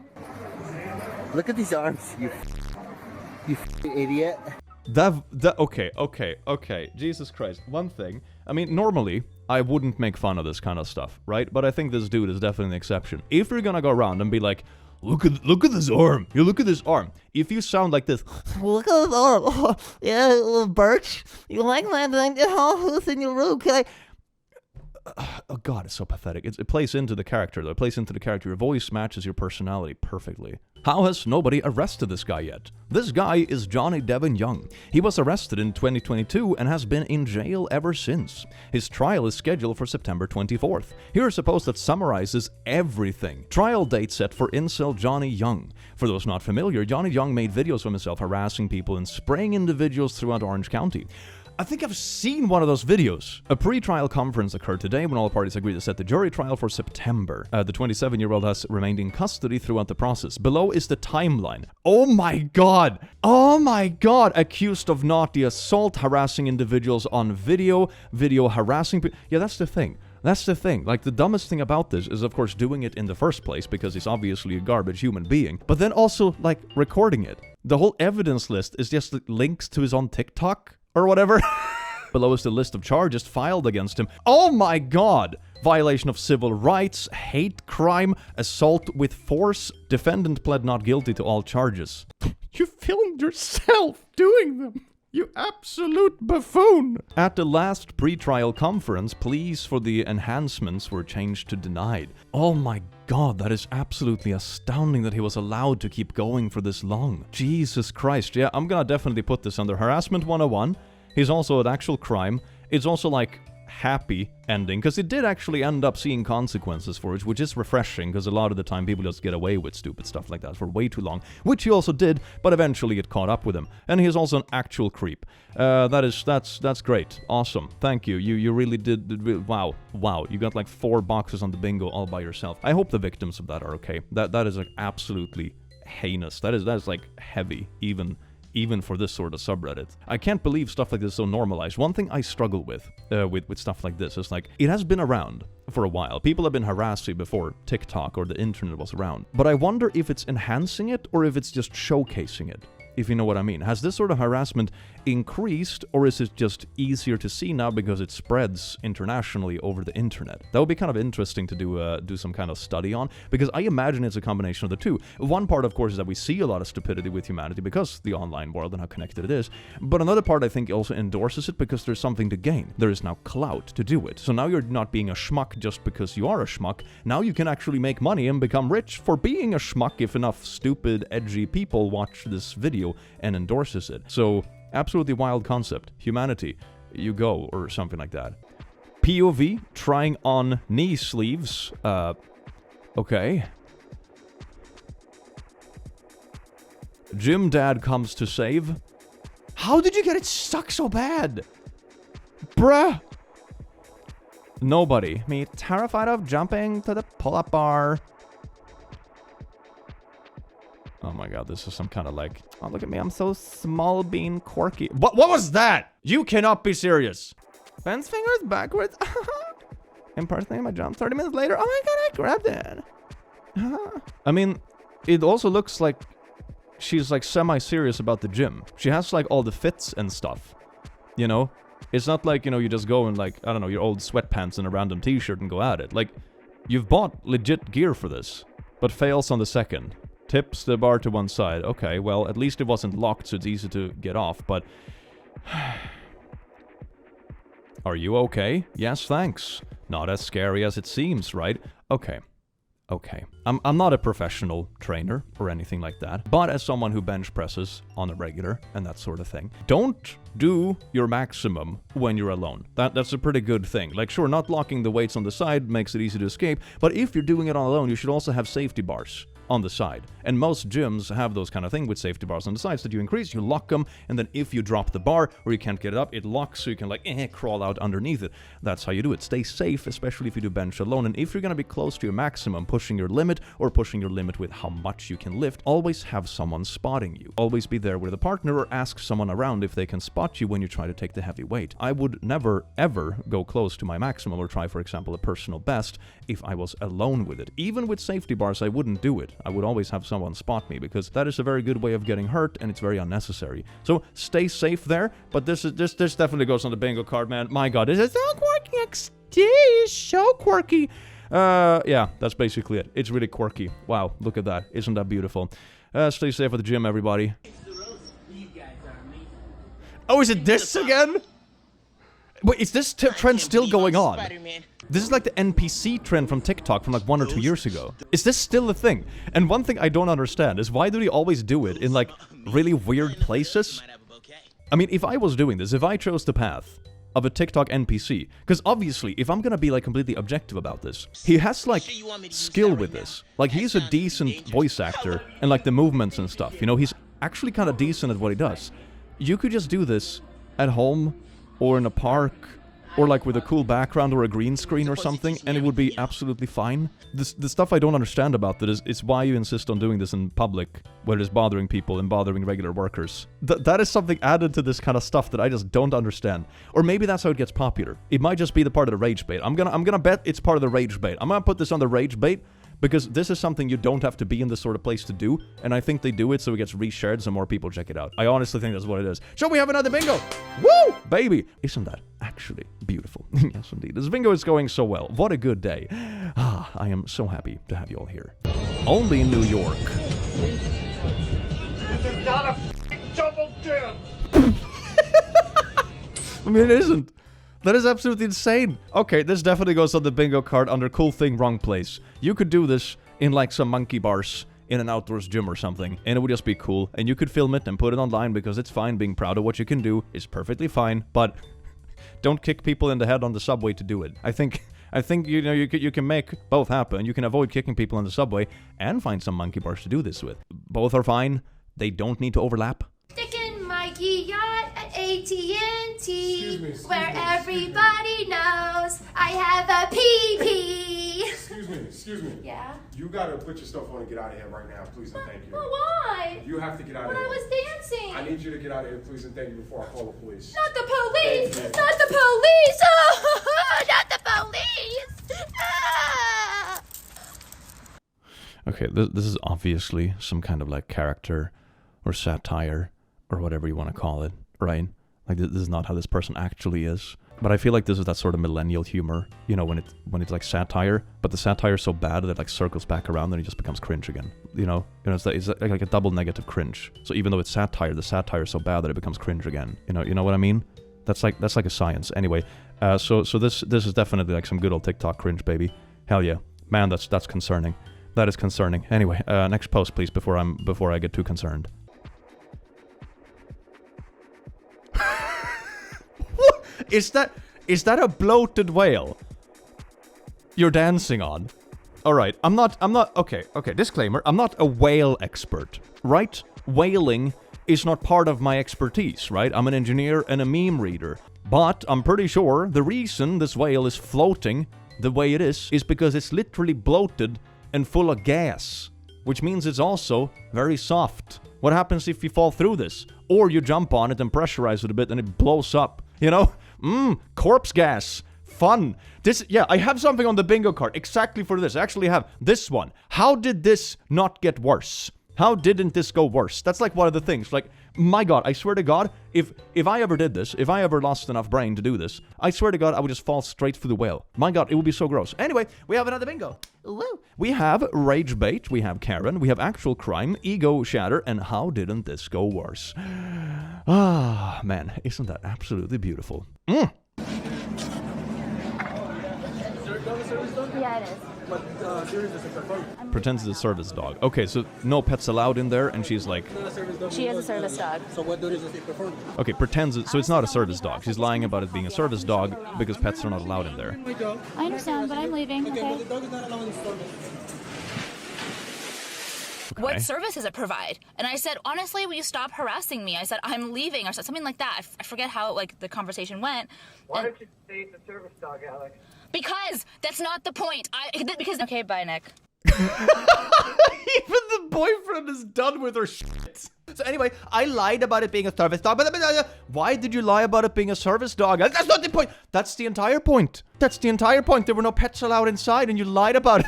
Look at these arms, you idiot. Okay. Jesus Christ. One thing. I mean, normally, I wouldn't make fun of this kind of stuff, right? But I think this dude is definitely an exception. If you're gonna go around and be like, look at this arm. You look at this arm. If you sound like this, look at this arm. Oh, yeah, little Birch. You like that thing? Oh, who's in your room? Can I... Oh god, it's so pathetic. It plays into the character, though. It plays into the character. Your voice matches your personality perfectly. How has nobody arrested this guy yet? This guy is Johnny Devin Young. He was arrested in 2022 and has been in jail ever since. His trial is scheduled for September 24th. Here's a post that summarizes everything. Trial date set for Incel Johnny Young. For those not familiar, Johnny Young made videos of himself harassing people and spraying individuals throughout Orange County. I think I've seen one of those videos. A pre-trial conference occurred today when all parties agreed to set the jury trial for September. The 27-year-old has remained in custody throughout the process. Below is the timeline. Oh my god! Oh my god! Accused of naughty assault, harassing individuals on video harassing people. Yeah, that's the thing. That's the thing. Like, the dumbest thing about this is, of course, doing it in the first place, because he's obviously a garbage human being, but then also, like, recording it. The whole evidence list is just links to his own TikTok or whatever. Below is the list of charges filed against him. Oh my god! Violation of civil rights, hate crime, assault with force. Defendant pled not guilty to all charges. You filmed yourself doing them! You absolute buffoon! At the last pre-trial conference, pleas for the enhancements were changed to denied. Oh my god, that is absolutely astounding that he was allowed to keep going for this long. Jesus Christ, yeah, I'm gonna definitely put this under harassment 101. He's also an actual crime. It's also like happy ending, because it did actually end up seeing consequences for it, which is refreshing, because a lot of the time people just get away with stupid stuff like that for way too long, which he also did, but eventually it caught up with him. And he's also an actual creep. That's great. Awesome. Thank you. You really did. Wow. You got like 4 boxes on the bingo all by yourself. I hope the victims of that are okay. That is like absolutely heinous. That is like heavy, even for this sort of subreddit. I can't believe stuff like this is so normalized. One thing I struggle with stuff like this is like, it has been around for a while. People have been harassing before TikTok or the internet was around. But I wonder if it's enhancing it or if it's just showcasing it, if you know what I mean. Has this sort of harassment increased, or is it just easier to see now because it spreads internationally over the internet? That would be kind of interesting to do some kind of study on, because I imagine it's a combination of the two. One part, of course, is that we see a lot of stupidity with humanity because the online world and how connected it is, but another part, I think, also endorses it because there's something to gain. There is now clout to do it. So now you're not being a schmuck just because you are a schmuck. Now you can actually make money and become rich for being a schmuck if enough stupid, edgy people watch this video and endorses it. So absolutely wild concept. Humanity, you go, or something like that. POV, trying on knee sleeves. Okay. Gym dad comes to save. How did you get it stuck so bad? Bruh. Nobody. Me terrified of jumping to the pull-up bar. Oh my god, this is some kind of like... Oh, look at me, I'm so small being quirky. What was that? You cannot be serious. Ben's fingers backwards. Impersonating my jump 30 minutes later. Oh my god, I grabbed it. I mean, it also looks like she's like semi-serious about the gym. She has like all the fits and stuff. You know? It's not like, you know, you just go in like, I don't know, your old sweatpants and a random t-shirt and go at it. Like, you've bought legit gear for this, but fails on the second. Tips the bar to one side. Okay, well, at least it wasn't locked, so it's easy to get off, but... Are you okay? Yes, thanks. Not as scary as it seems, right? Okay. Okay. I'm not a professional trainer or anything like that, but as someone who bench presses on a regular and that sort of thing, don't do your maximum when you're alone. That's a pretty good thing. Like, sure, not locking the weights on the side makes it easy to escape, but if you're doing it on alone, you should also have safety bars on the side. And most gyms have those kind of thing with safety bars on the sides that you increase, you lock them, and then if you drop the bar or you can't get it up, it locks so you can like crawl out underneath it. That's how you do it. Stay safe, especially if you do bench alone. And if you're gonna be close to your maximum, pushing your limit or pushing your limit with how much you can lift, always have someone spotting you. Always be there with a partner or ask someone around if they can spot you when you try to take the heavy weight. I would never ever go close to my maximum or try, for example, a personal best if I was alone with it. Even with safety bars, I wouldn't do it. I would always have someone spot me because that is a very good way of getting hurt and it's very unnecessary. So stay safe there, but this definitely goes on the bingo card, man. My god, this is so quirky. XD is so quirky. Yeah, that's basically it. It's really quirky. Wow, look at that. Isn't that beautiful? Stay safe at the gym, everybody. Oh, is it this again? Wait, is this trend still going on? This is like the NPC trend from TikTok from like 1 or 2 years ago. Is this still a thing? And one thing I don't understand is why do they always do it in like really weird places? I mean, if I was doing this, if I chose the path of a TikTok NPC, because obviously, if I'm gonna be like completely objective about this, he has like skill with this. Like he's a decent voice actor and like the movements and stuff, you know, he's actually kind of decent at what he does. You could just do this at home or in a park or like with a cool background or a green screen or something, and it would be absolutely fine. The stuff I don't understand about that is why you insist on doing this in public, where it is bothering people and bothering regular workers. That is something added to this kind of stuff that I just don't understand. Or maybe that's how it gets popular. It might just be the part of the rage bait. I'm gonna bet it's part of the rage bait. I'm gonna put this on the rage bait, because this is something you don't have to be in this sort of place to do, and I think they do it so it gets reshared so more people check it out. I honestly think that's what it is. So we have another bingo! Woo! Baby! Isn't that actually beautiful? Yes, indeed. This bingo is going so well. What a good day. Ah, I am so happy to have you all here. Only in New York. This is not a double dip! I mean, it isn't. That is absolutely insane. Okay, this definitely goes on the bingo card under cool thing, wrong place. You could do this in like some monkey bars in an outdoors gym or something, and it would just be cool, and you could film it and put it online because it's fine. Being proud of what you can do is perfectly fine, but don't kick people in the head on the subway to do it. I think you know you can make both happen. You can avoid kicking people on the subway and find some monkey bars to do this with. Both are fine. They don't need to overlap. Sticking my yacht at AT&T, where everybody knows I have a PP. Excuse me. Yeah? You gotta put your stuff on and get out of here right now, please and thank you. But why? You have to get out of When here. I was dancing. I need you to get out of here, please and thank you, before I call the police. Not the police! Thank you. Not the police! Oh, not the police! Ah! Okay, this is obviously some kind of like character or satire or whatever you want to call it, right? Like this is not how this person actually is. But I feel like this is that sort of millennial humor, you know, when it's like satire, but the satire is so bad that it like circles back around and it just becomes cringe again. You know, it's like a double negative cringe. So even though it's satire, the satire is so bad that it becomes cringe again. You know what I mean? That's like a science. Anyway, so this is definitely like some good old TikTok cringe, baby. Hell yeah, man, that's concerning. That is concerning. Anyway, next post, please, before I get too concerned. Is Is that a bloated whale you're dancing on? Alright, I'm not, okay, disclaimer, I'm not a whale expert, right? Whaling is not part of my expertise, right? I'm an engineer and a meme reader. But I'm pretty sure the reason this whale is floating the way it is because it's literally bloated and full of gas. Which means it's also very soft. What happens if you fall through this? Or you jump on it and pressurize it a bit and it blows up. You know? Corpse gas. Fun. Yeah, I have something on the bingo card exactly for this. I actually have this one. How did this not get worse? How didn't this go worse? That's like one of the things. Like, my God, I swear to God, if I ever did this, if I ever lost enough brain to do this, I swear to God, I would just fall straight through the whale. My God, it would be so gross. Anyway, we have another bingo. Woo. We have Rage Bait, we have Karen, we have Actual Crime, Ego Shatter, and How Didn't This Go Worse? Ah, man, isn't that absolutely beautiful? Yeah, it is. Pretends it's a service dog. Okay, so no pets allowed in there, and she's like... She is a service dog. So what duties does he perform? Okay, pretends it... So it's not a service dog. She's lying about it being a service dog because pets are not allowed in there. I understand, but I'm leaving, okay? The dog is not allowed in the store. Okay. What service does it provide? And I said, honestly, will you stop harassing me? I said, I'm leaving, or something like that. I forget how, like, the conversation went. Why don't you say it's a service dog, Alex? Because that's not the point. Okay, bye, Nick. Even the boyfriend is done with her shit. So anyway, I lied about it being a service dog. But why did you lie about it being a service dog? That's not the point. That's the entire point. That's the entire point. There were no pets allowed inside and you lied about it.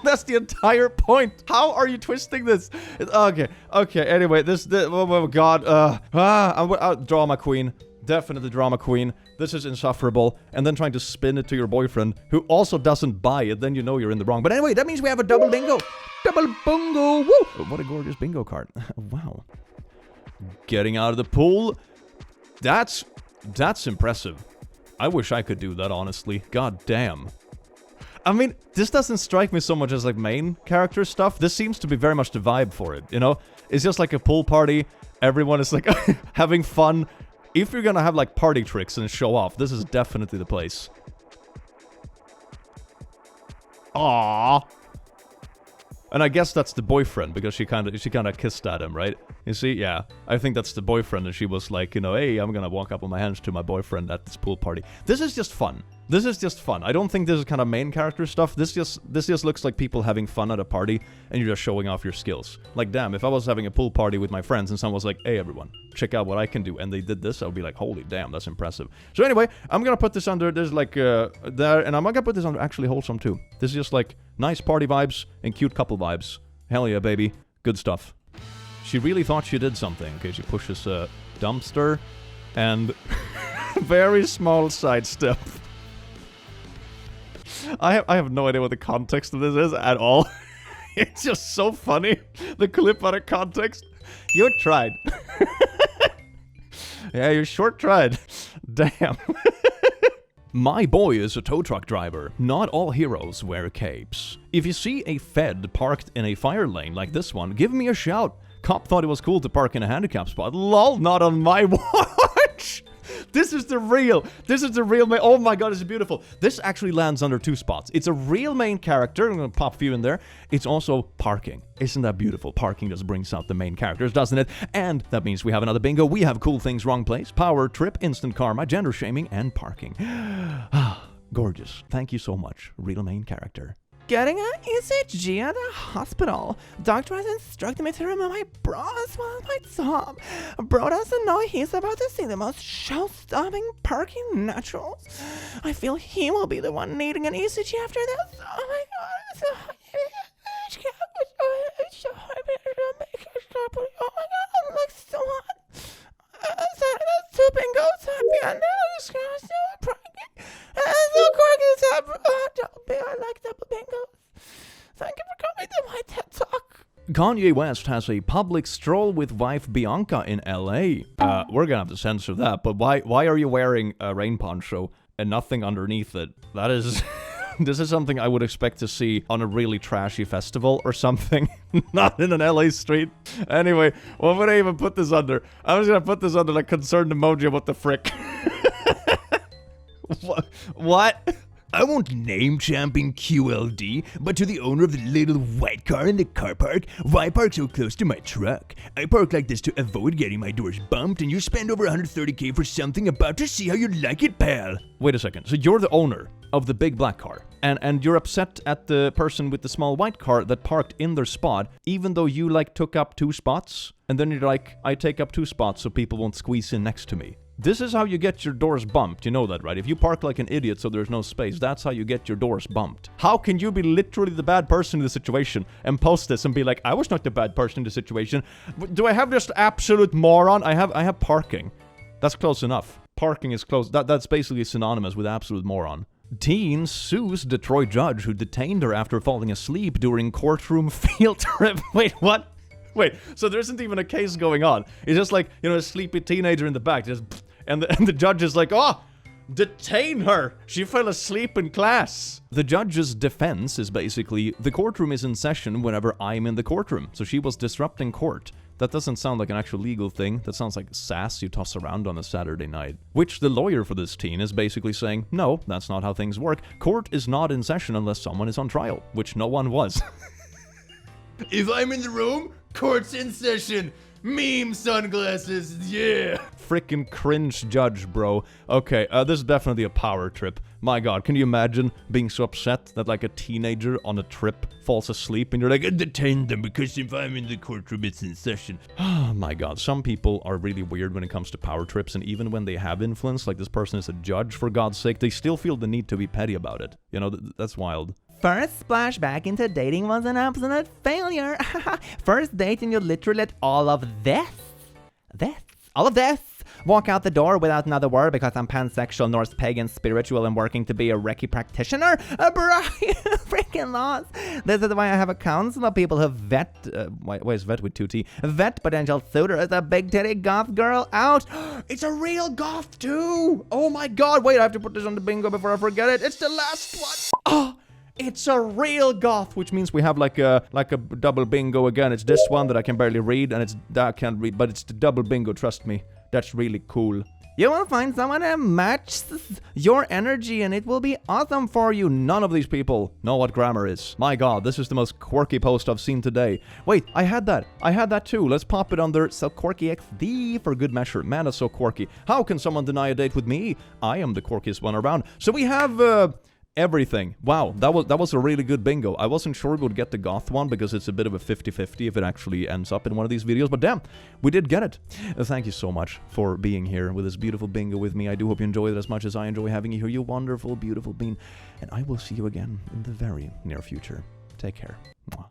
That's the entire point. How are you twisting this? Okay, anyway, oh my God. I'll drama queen. Definitely drama queen. This is insufferable. And then trying to spin it to your boyfriend, who also doesn't buy it, then you know you're in the wrong. But anyway, that means we have a double bingo. Double bingo. Woo! What a gorgeous bingo card. Wow. Getting out of the pool. That's impressive. I wish I could do that, honestly. God damn. I mean, this doesn't strike me so much as like main character stuff. This seems to be very much the vibe for it, you know? It's just like a pool party. Everyone is like having fun. If you're gonna have like party tricks and show off, this is definitely the place. Aww. And I guess that's the boyfriend, because she kind of kissed at him, right? You see, yeah. I think that's the boyfriend, and she was like, you know, hey, I'm gonna walk up on my hands to my boyfriend at this pool party. This is just fun. This is just fun. I don't think this is kind of main character stuff. This just looks like people having fun at a party, and you're just showing off your skills. Like, damn, if I was having a pool party with my friends, and someone was like, hey, everyone, check out what I can do, and they did this, I would be like, holy damn, that's impressive. So anyway, I'm gonna put this under, there's like, there, and I'm gonna put this under actually Wholesome too. This is just like, nice party vibes and cute couple vibes. Hell yeah, baby. Good stuff. She really thought she did something. Okay, she pushes a dumpster and very small sidestep. I have no idea what the context of this is at all. It's just so funny. The clip out of context. You tried. Yeah, you sure tried. Damn. My boy is a tow truck driver. Not all heroes wear capes. If you see a Fed parked in a fire lane like this one, give me a shout. Cop thought it was cool to park in a handicap spot. Lol, not on my watch. This is the real main. Oh my God, this is beautiful. This actually lands under two spots. It's a real main character. I'm gonna pop a few in there. It's also parking. Isn't that beautiful? Parking just brings out the main characters, doesn't it? And that means we have another bingo. We have cool things, wrong place, power trip, instant karma, gender shaming, and parking. Gorgeous. Thank you so much, real main character. Getting an ECG at the hospital. Doctor has instructed me to remove my bras while my top. Bro doesn't know he's about to see the most show-stopping parking naturals. I feel he will be the one needing an ECG after this. Oh my God. Oh my God, I'm like so hot. Two bingos, happy, I like double bingos. Thank you for coming to my TED Talk. Kanye West has a public stroll with wife Bianca in LA. We're gonna have to censor that, but why are you wearing a rain poncho and nothing underneath it? That is... This is something I would expect to see on a really trashy festival or something, not in an LA street. Anyway, what would I even put this under? I was gonna put this under like concerned emoji. What the frick? What? I won't name champion QLD, but to the owner of the little white car in the car park, why park so close to my truck? I park like this to avoid getting my doors bumped, and you spend over 130K for something about to see how you like it, pal. Wait a second, so you're the owner of the big black car, and you're upset at the person with the small white car that parked in their spot, even though you, like, took up 2 spots? And then you're like, I take up 2 spots so people won't squeeze in next to me. This is how you get your doors bumped, you know that, right? If you park like an idiot so there's no space, that's how you get your doors bumped. How can you be literally the bad person in the situation and post this and be like, I was not the bad person in the situation. Do I have just absolute moron? I have parking. That's close enough. Parking is close. That's basically synonymous with absolute moron. Teen sues Detroit judge who detained her after falling asleep during courtroom field trip. Wait, what? Wait, so there isn't even a case going on. It's just like, you know, a sleepy teenager in the back, just, and the judge is like, oh, detain her! She fell asleep in class! The judge's defense is basically, the courtroom is in session whenever I'm in the courtroom, so she was disrupting court. That doesn't sound like an actual legal thing. That sounds like sass you toss around on a Saturday night. Which the lawyer for this teen is basically saying, no, that's not how things work. Court is not in session unless someone is on trial, which no one was. If I'm in the room, court's in session. Meme sunglasses, yeah. Frickin' cringe judge, bro. Okay, this is definitely a power trip. My god, can you imagine being so upset that like a teenager on a trip falls asleep and you're like, detain them because if I'm in the courtroom it's in session. Oh my god, some people are really weird when it comes to power trips, and even when they have influence, like this person is a judge for God's sake, they still feel the need to be petty about it. You know, that's wild. First splash back into dating was an absolute failure. First date and you literally let all of this walk out the door without another word because I'm pansexual, Norse pagan, spiritual, and working to be a Reiki practitioner? Brian, freaking lost. This is why I have a council of people who vet, why is vet with 2 T? Vet potential suitor as a big titty goth girl out. It's a real goth too! Oh my god, wait, I have to put this on the bingo before I forget it. It's the last one. Oh! It's a real goth, which means we have like a double bingo again. It's this one that I can barely read, and it's that I can't read, but it's the double bingo, trust me. That's really cool. You will find someone that matches your energy, and it will be awesome for you. None of these people know what grammar is. My god, this is the most quirky post I've seen today. Wait, I had that too. Let's pop it under So Quirky XD for good measure. Man, that's so quirky. How can someone deny a date with me? I am the quirkiest one around. So we have, everything. Wow, that was a really good bingo. I wasn't sure we would get the goth one because it's a bit of a 50-50 if it actually ends up in one of these videos, but damn, we did get it. Thank you so much for being here with this beautiful bingo with me. I do hope you enjoyed it as much as I enjoy having you here, you wonderful, beautiful bean. And I will see you again in the very near future. Take care. Mwah.